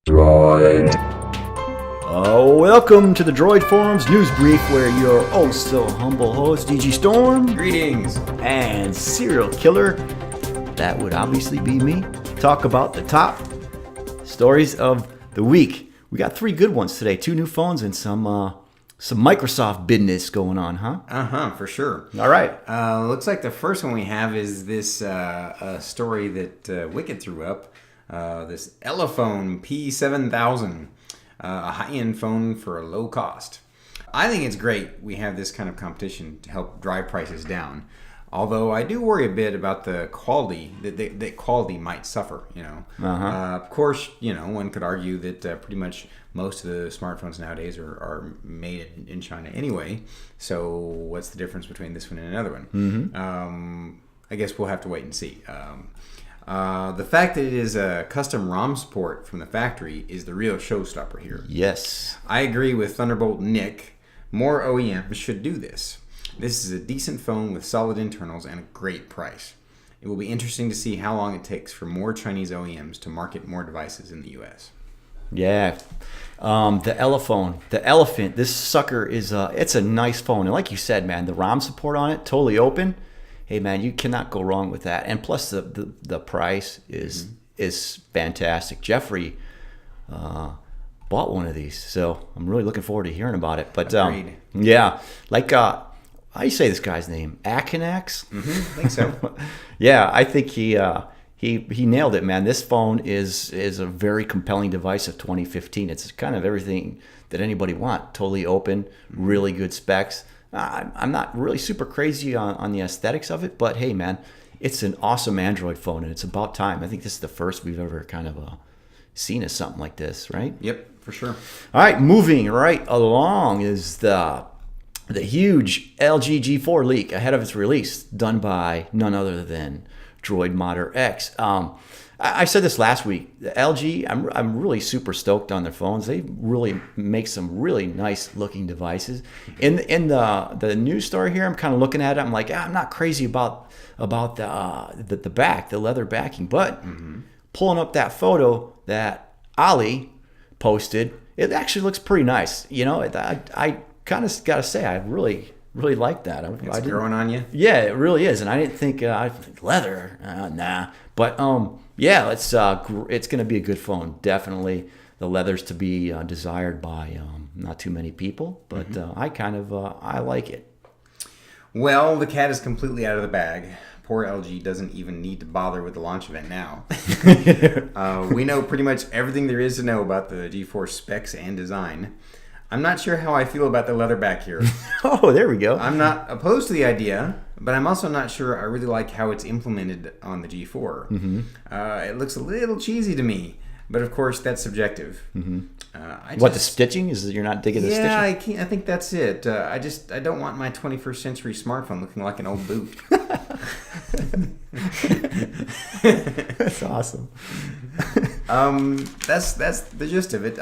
Droid. Welcome to the Droid Forums News Brief, where your oh so humble host, DG Storm, Greetings, and serial killer, that would obviously be me, talk about the top stories of the week. We got 3 good ones today, 2 new phones and some Microsoft business going on, huh? for sure. All right. Looks like the first one we have is this story that Wicked threw up. This Elephone P7000, a high-end phone for a low cost. I think it's great we have this kind of competition to help drive prices down. Although I do worry a bit about the quality, that quality might suffer, Of course, one could argue that pretty much most of the smartphones nowadays are made in China anyway. So what's the difference between this one and another one? Mm-hmm. I guess we'll have to wait and see. The fact that it is a custom ROM support from the factory is the real showstopper here. Yes. I agree with Thunderbolt Nick. More OEMs should do this. This is a decent phone with solid internals and a great price. It will be interesting to see how long it takes for more Chinese OEMs to market more devices in the US. Yeah. The Elephant, this sucker is it's a nice phone. And like you said, man, the ROM support on it, totally open. Hey, man, you cannot go wrong with that. And plus, the price is fantastic. Jeffrey bought one of these, so I'm really looking forward to hearing about it. But yeah, like how do you say this guy's name? Akinax? I think so. Yeah, I think he nailed it, man. This phone is a very compelling device of 2015. It's kind of everything that anybody want. Totally open, really good specs. I'm not really super crazy on the aesthetics of it, but hey, man, it's an awesome Android phone, and it's about time. I think this is the first we've ever kind of seen of something like this, right? Yep, for sure. All right, moving right along is the huge LG G4 leak ahead of its release, done by none other than Droid Modder X. I said this last week. The LG, I'm really super stoked on their phones. They really make some really nice looking devices. In the news story here, I'm kind of looking at it. I'm like, I'm not crazy about the back, the leather backing, but pulling up that photo that Ali posted, it actually looks pretty nice. I kind of got to say, I really like that. It's growing on you? Yeah, it really is. And I didn't think leather, nah. But yeah, it's going to be a good phone. Definitely, the leather's to be desired by not too many people. But I like it. Well, the cat is completely out of the bag. Poor LG doesn't even need to bother with the launch event now. We know pretty much everything there is to know about the G4 specs and design. I'm not sure how I feel about the leather back here. Oh, there we go. I'm not opposed to the idea, but I'm also not sure I really like how it's implemented on the G4. It looks a little cheesy to me, but of course that's subjective. The stitching is? You're not digging the stitching? Yeah, I think that's it. I don't want my 21st century smartphone looking like an old boot. That's awesome. That's the gist of it.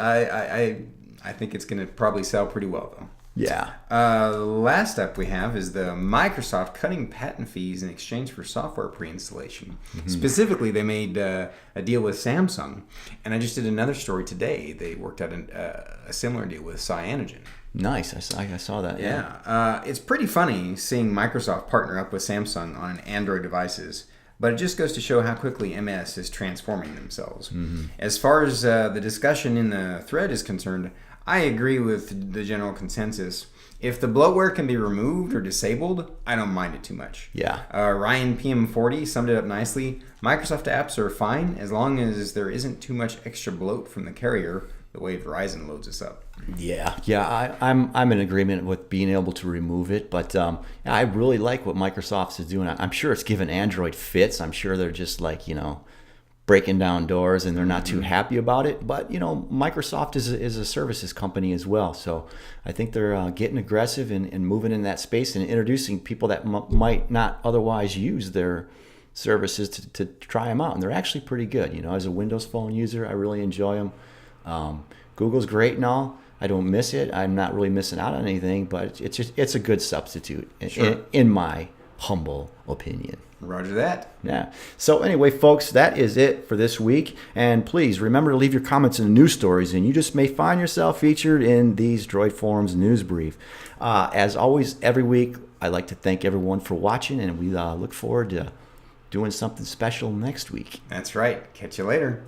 I think it's going to probably sell pretty well, though. Yeah. Last up we have is the Microsoft cutting patent fees in exchange for software pre-installation. Specifically, they made a deal with Samsung, and I just did another story today. They worked out a similar deal with Cyanogen. Nice. I saw that. Yeah. It's pretty funny seeing Microsoft partner up with Samsung on Android devices. But it just goes to show how quickly MS is transforming themselves. As far as the discussion in the thread is concerned, I agree with the general consensus. If the bloatware can be removed or disabled, I don't mind it too much. Yeah. Ryan PM40 summed it up nicely. Microsoft apps are fine as long as there isn't too much extra bloat from the carrier, the way Verizon loads us up. Yeah. I'm in agreement with being able to remove it, but I really like what Microsoft is doing. I'm sure it's given Android fits. I'm sure they're just like breaking down doors and they're not too happy about it. But Microsoft is a services company as well, so I think they're getting aggressive and moving in that space and introducing people that might not otherwise use their services to try them out. And they're actually pretty good. As a Windows Phone user, I really enjoy them. Google's great and all. I don't miss it. I'm not really missing out on anything, but it's a good substitute in my humble opinion. Roger that. Yeah. So anyway, folks, that is it for this week. And please remember to leave your comments in the news stories, and you just may find yourself featured in these Droid Forums news brief. As always, every week, I'd like to thank everyone for watching, and we look forward to doing something special next week. That's right. Catch you later.